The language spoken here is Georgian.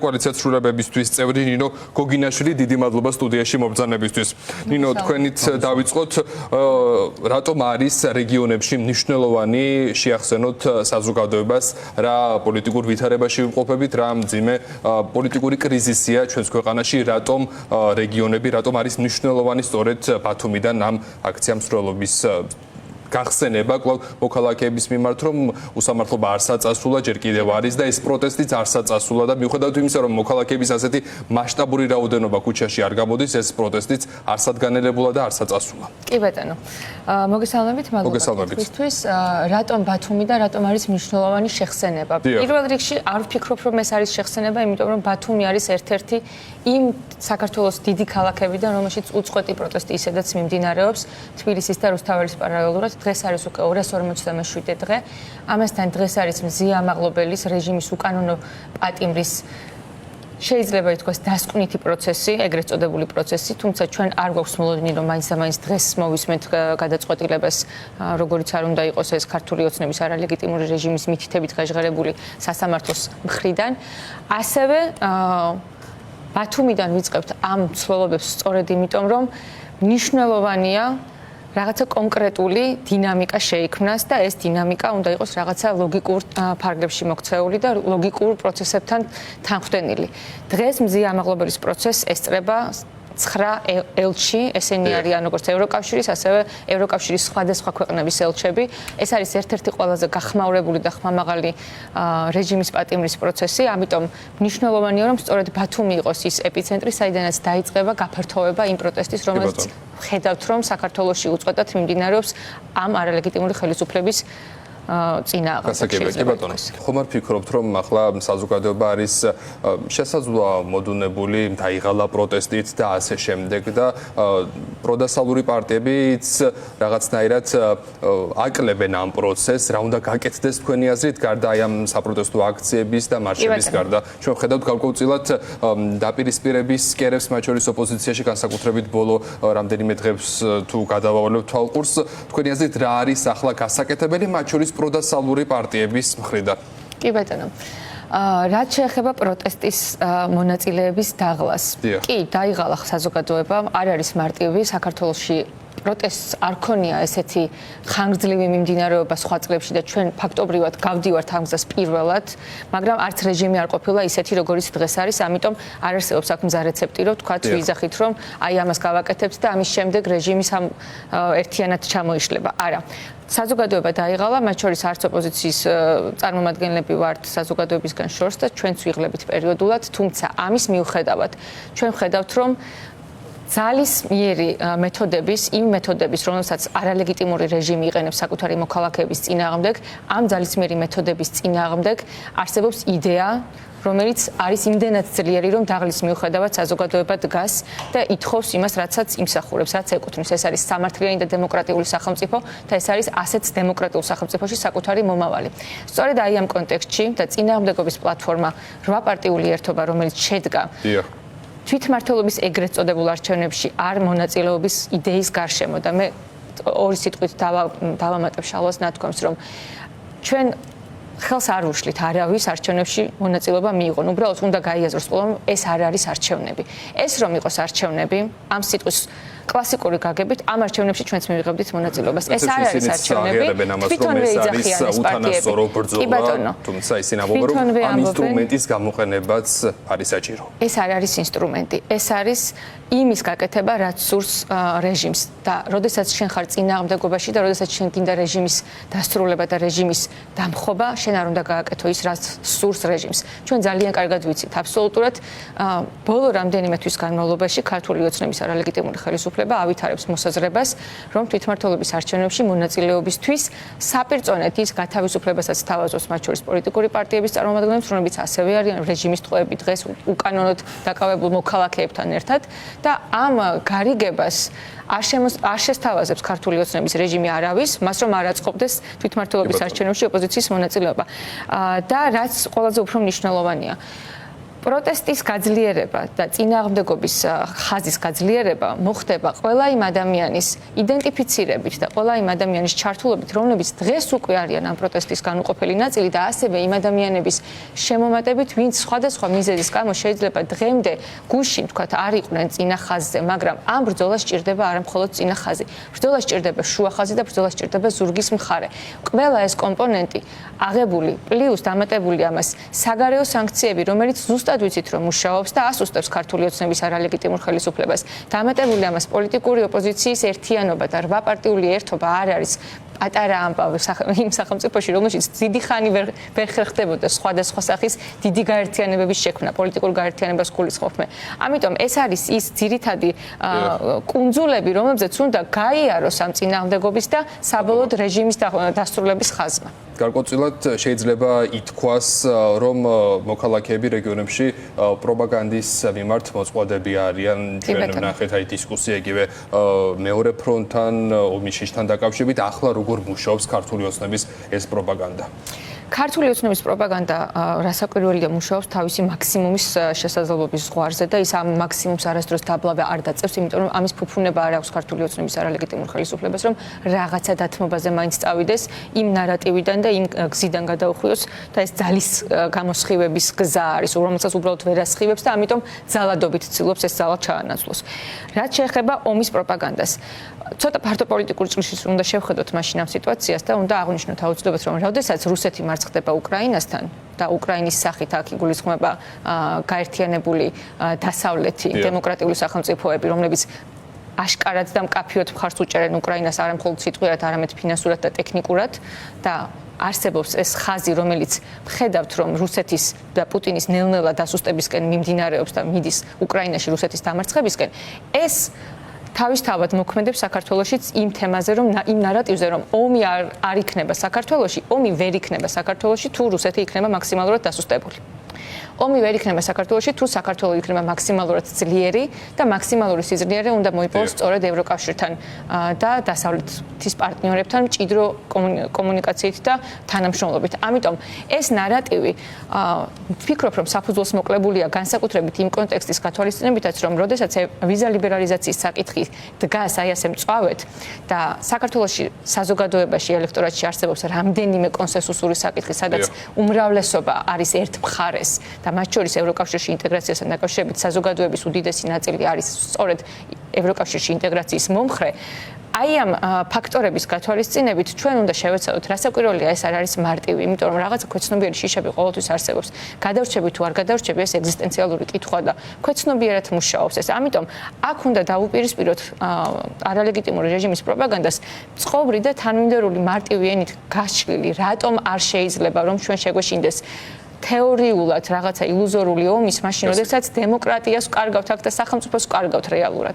საკოალიციო ცვლილებებისთვის წევრი ნინო გოგინაშვილი, დიდი მადლობა სტუდიაში მობრძანებისთვის. ნინო, თქვენით დავიწყოთ, რატომ არის რეგიონებში მნიშვნელოვანი შეახსენოთ საზოგადოებას, რა პოლიტიკურ ვითარებაში ვიმყოფებით, რა მძიმე პოლიტიკური კრიზისია ჩვენს ქვეყანაში, რატომ რეგიონები, რატომ არის მნიშვნელოვანი სწორედ ბათუმიდან ამ აქცია მსვლელობის გახსენება, კვლავ მოქალაქეების მიმართ, რომ უსამართლობა არ საწასულა, ჯერ კიდევ არის და ეს პროტესტიც არ საწასულა და მიუხედავად იმისა, რომ მოქალაქეების ასეთი მასშტაბური რაოდენობა ქუჩაში არ გამოდის, ეს პროტესტიც არ სადგანელებულა და არ საწასულა. კი ბატონო. მოგესალმებით, მადლობა თქვენთვის. რატომ ბათუმი და რატომ არის მნიშვნელოვანი შეხსენება? პირველ რიგში არ ვფიქრობ, რომ ეს არის შეხსენება, იმიტომ რომ ბათუმი არის ერთ-ერთი იმ საქართველოს დიდი ქალაქებიდან, რომელშიც უწყვეტი პროტესტი ისედაც მიმდინარეობს, თბილისის და რუსთაველის პარალელურად. დღეს არის უკვე 247 დღე. ამასთან დღეს არის მზიამაღლობელის რეჟიმის უკანონო პატიმრის შეიძლება ითქვას დასკვნითი პროცესი, ეგრეთ წოდებული პროცესი, თუმცა ჩვენ არ გვაქვს მოლოდინი, რომ მაინც დღეს მოვისმენთ გადაწყვეტილებას, როგორიც არ უნდა იყოს ეს ქართული ოცნების არალეგიტიმური რეჟიმის მითითებით გაჟღერებული სასამართლოს მხრიდან. ასევე ბათუმიდან ვიწყებთ ამ ცვლილობებს სწორედ იმიტომ, რომ მნიშვნელოვანია რაღაცა კონკრეტული დინამიკა შეიქმნას და ეს დინამიკა უნდა იყოს რაღაცა ლოგიკურ ფარგლებში მოქცეული და ლოგიკურ პროცესებთან თანხვდენილი. დღეს მზიამაღლობელის პროცესს ესწრება 9 ელჩი, ესენი არიან როგორც ევროკავშირის, ასევე ევროკავშირის სხვადასხვა ქვეყნების ელჩები. ეს არის ერთ-ერთი ყველაზე გახმაურებული და ხმამაღალი რეჟიმის პატიმრის პროცესი, ამიტომ მნიშვნელოვანია, რომ სწორედ ბათუმი იყოს ის ეპიცენტრი, საიდანაც დაიწყება გაფართოვება იმ პროტესტის, რომელიც ხედავთ, რომ საქართველოში უწყვეტად მიმდინარეობს ამ არალეგიტიმური ხელისუფლების წინააღმდეგ. ხომ არ ფიქრობთ, რომ ახლა საზოგადოება არის შესაძლოა მოდუნებული დაიღალა პროტესტით და ასე შემდეგ და პროდასალური პარტიებიც რაღაცნაირად აკლებენ ამ პროცესს, რა უნდა გაკეთდეს თქვენი აზრით, გარდა აი ამ საპროტესტო აქციების და მარშების გარდა. ჩვენ ხედავთ გარკვეულწილად დაპირისპირების სკერებს, მათ შორის ოპოზიციაში განსაკუთრებით ბოლო რამდენიმე დღეს თუ გადავავალებთ თვალყურს, თქვენი აზრით რა არის ახლა გასაკეთებელი, მათ შორის პროდასალური პარტიების მხრიდან. კი ბატონო. რაც შეეხება პროტესტის მონაწილეების დაღლას. კი, დაიღალა საზოგადოება, არ არის მარტივი საქართველოში პროტესტს არ ქონია ესეთი ხანგრძლივი მიმდინარეობა სხვა წლებში და ჩვენ ფაქტობრივად გავდივართ ამ გზას პირველად, მაგრამ არც რეჟიმი არ ყოფილა ისეთი, როგორიც დღეს არის, ამიტომ არ არსებობს აქ მზა რეცეპტი, რომ თქვათ ვიზახით, რომ აი ამას გავაკეთებთ და ამის შემდეგ რეჟიმი ერთიანად ჩამოიშლება. არა. საზოგადოება დაიღალა, მათ შორის არც ოპოზიციის წარმომადგენლები ვართ საზოგადოებისგან შორს და ჩვენც ვიღლებით პერიოდულად, თუმცა ამის მიუხედავად ჩვენ ვხედავთ, რომ ძალისმიერი მეთოდების, იმ მეთოდების, რომელსაც არალეგიტიმური რეჟიმი იყენებს საკუთარი მოქალაქეების წინააღმდეგ, ამ ძალისმიერი მეთოდების წინააღმდეგ არსებობს იდეა, რომელიც არის იმდენად ძლიერი, რომ დაღლის მიუხედავად საზოგადოება დგას და ითხოვს იმას, რაცაც იმსახურებს, რაც ეკუთვნის. ეს არის სამართლიანი და დემოკრატიული სახელმწიფო და ეს არის ასეთ დემოკრატიულ სახელმწიფოში საკუთარი მომავალი. სწორედ აი ამ კონტექსტში და წინააღმდეგობის პლატფორმა 8 პარტიული ერთობა, რომელიც შედგა თვითმმართველობის ეგრეთ წოდებულ არჩევნებში არ მონაწილეობის იდეის გარშემო და მე ორი სიტყვით დავამატებ შალვას ნათქვამს, რომ ჩვენ ხელს არ უშლით არავის არჩევნებში მონაწილეობა მიიღონ. უბრალოდ უნდა გაიაზროს ყველამ, ეს არ არის არჩევნები. ეს რომ იყოს არჩევნები, ამ სიტყვის კლასიკური გაგებით ამ არჩევნებში ჩვენც მივიღებდით მონაწილეობას. ეს არ არის არჩევნები. თვითონვე იძახიან ეს პარტიები. თუმცა ისინი ამბობენ, რომ ამ ინსტრუმენტის გამოყენებაც არის საჭირო. ეს არ არის ინსტრუმენტი. ეს არის იმის გაკეთება, რაც სურს რეჟიმს და როდესაც შენ ხარ წინააღმდეგობაში და როდესაც შენ გინდა რეჟიმის დასრულება და რეჟიმის დამხობა, შენ არ უნდა გააკეთო ის, რაც სურს რეჟიმს. ჩვენ ძალიან კარგად ვიცით, აბსოლუტურად ბოლო რამდენიმე თვის განმავლობაში ქართული ოცნების არალეგიტიმური ხელისუფლება ავითარებს მოსაზრებას, რომ თვითმმართველობის არჩევნებში მონაწილეობისთვის საპირწონედ ის გათავისუფლებასაც თავაზობს მათ შორის პოლიტიკური პარტიების წარმომადგენლებს, რომლებიც ასევე არიან რეჟიმის ტყვეები დღეს უკანონოდ დაკავებულ მოქალაქეებთან ერთად და ამ გარიგებას არ შესთავაზებს ქართული ოცნების რეჟიმი არავის, მას რომ არ აწყობდეს თვითმმართველობის არჩევნებში ოპოზიციის მონაწილეობა. და რაც ყველაზე უფრო მნიშვნელოვანია, პროტესტის გაძლიერება და წინააღმდეგობის ხაზის გაძლიერება მოხდება ყველა იმ ადამიანის იდენტიფიცირებით და ყველა იმ ადამიანის ჩართულობით, რომლებიც დღეს უკვე არიან ამ პროტესტის განუყოფელი ნაწილი და ასევე იმ ადამიანების შემომატებით, ვინც სხვადასხვა მიზეზის გამო შეიძლება დღემდე გუშინ, თქვათ, არ იყვნენ წინა ხაზზე, მაგრამ ამ ბრძოლას სჭირდება არა მხოლოდ წინა ხაზი. ბრძოლას სჭირდება შუა ხაზი და ბრძოლას სჭირდება ზურგის მხარე. ყველა ეს კომპონენტი აღებული პლუს დამატებული ამას საგარეო სანქციები, რომელიც ზუსტად ვიცით რომ მუშაობს და ასუსტებს ქართული ოცნების არალეგიტიმურ ხელისუფლებას. დამატებული ამას პოლიტიკური ოპოზიციის ერთიანობა და 8 პარტიული ერთობა არ არის პატარა ამბავი იმ სახელმწიფოში, რომელშიც დიდი ხანი ვერ ხერხდებოდა სხვადასხვა სახის დიდი გაერთიანებების შექმნა, პოლიტიკურ გაერთიანებას გულისხმობ. ამიტომ ეს არის ის ძირითადი კუნძულები, რომლებზეც უნდა გაიაროს ამ წინააღმდეგობის და საბოლოოდ რეჟიმის დასრულების ხაზმა. გარკვეულწილად შეიძლება ითქვას, რომ მოქალაქეები რეგიონებში პროპაგანდის მიმართ მოწყობილები არიან. ჩვენ ვნახეთ აი დისკუსია იგივე მეორე ფრონტთან, ომის შიშთან დაკავშირებით, ახლა როგორ მუშაობს ქართული ოცნების ეს პროპაგანდა? ქართული ოცნების პროპაგანდა რასაკვირველია მუშაობს თავისი მაქსიმუმის შესაძლებლობის ზღვარზე და ის ამ მაქსიმუმს არასდროს დაბლავ არ დაწევს, იმიტომ რომ ამის ფუფუნება არ აქვს ქართული ოცნების არალეგიტიმურ ხელისუფლებას, რომ რაღაცა დათმობაზე მაინც წავიდეს იმ ნარატივიდან და იმ გზიდან გადაუხვიოს და ეს ძალის გამოსხივების გზა არის, რომელსაც უბრალოდ ვერ ასხივებს და ამიტომ ძალადობით ცდილობს ეს ძალა ჩაანაცვლოს. რაც შეეხება ომის პროპაგანდას, ცოტა ფართო პოლიტიკური წრეში უნდა შევხედოთ მაშინ ამ სიტუაციას და უნდა აღვნიშნოთ აუცილებლად, რომ როდესაც რუსეთი მარცხდება უკრაინასთან და უკრაინის სახით აქ იგულისხმება გაერთიანებული დასავლეთი დემოკრატიული სახელმწიფოები, რომლებიც აშკარად და მკაფიოდ მხარს უჭერენ უკრაინას არა მხოლოდ სიტყვიერად, არამედ ფინანსურად და ტექნიკურად და არსებობს ეს ხაზი, რომელიც ხედავთ, რომ რუსეთის და პუტინის ნელ-ნელა დასუსტებისკენ მიმდინარეობს და მიდის უკრაინაში რუსეთის დამარცხებისკენ, ეს თავისთავად მოქმედებს საქართველოშიც იმ თემაზე, რომ იმ ნარატივზე, რომ ომი არ იქნება საქართველოში, ომი ვერ იქნება საქართველოში, თუ რუსეთი იქნება მაქსიმალურად დასუსტებული. ომი ვერ იქნება საქართველოში, თუ საქართველო იქნება მაქსიმალურად ძლიერი და მაქსიმალური სიძლიერე უნდა მოიპოვოს სწორედ ევროკავშირთან და დასავლეთის პარტნიორებთან მჭიდრო კომუნიკაციით და თანამშრომლობით. ამიტომ ეს ნარატივი ვფიქრობ, რომ საფუძველს მოკლებულია განსაკუთრებით იმ კონტექსტის გათვალისწინებითაც, რომ როდესაც ვიზა ლიბერალიზაციის საკითხი დგას აი ასე მწვავედ და საქართველოში საზოგადოებაში ელექტორატში არსებობს რამდენიმე კონსენსუსური საკითხი, სადაც უმრავლესობა არის ერთ მხარეს და მათ შორის ევროკავშირში ინტეგრაციასთან დაკავშირებით საზოგადოების უდიდესი ნაწილი არის სწორედ ევროკავშირში ინტეგრაციის მომხრე. აი ამ ფაქტორების გათვალისწინებით ჩვენ უნდა შევეცადოთ, რასაკვირველია ეს არ არის მარტივი, იმიტომ რომ რაღაცა ქვეცნობიერი შიშები ყოველთვის არსებობს. გადავრჩები თუ არ გადავრჩები, ეს ეგზისტენციალური კითხვა და ქვეცნობიერად მუშაობს ეს. ამიტომ აქ უნდა დაუპირისპიროთ არალეგიტიმური რეჟიმის პროპაგანდას წყობრი და თანმიმდევრული მარტივი ენით გაშლილი, რატომ არ შეიძლება რომ ჩვენ შეგვეშინდეს თეორიულად რაღაცა ილუზორული ომის მაშინ, როდესაც დემოკრატიას ვკარგავთ აქ და სახელმწიფოს ვკარგავთ რეალურად.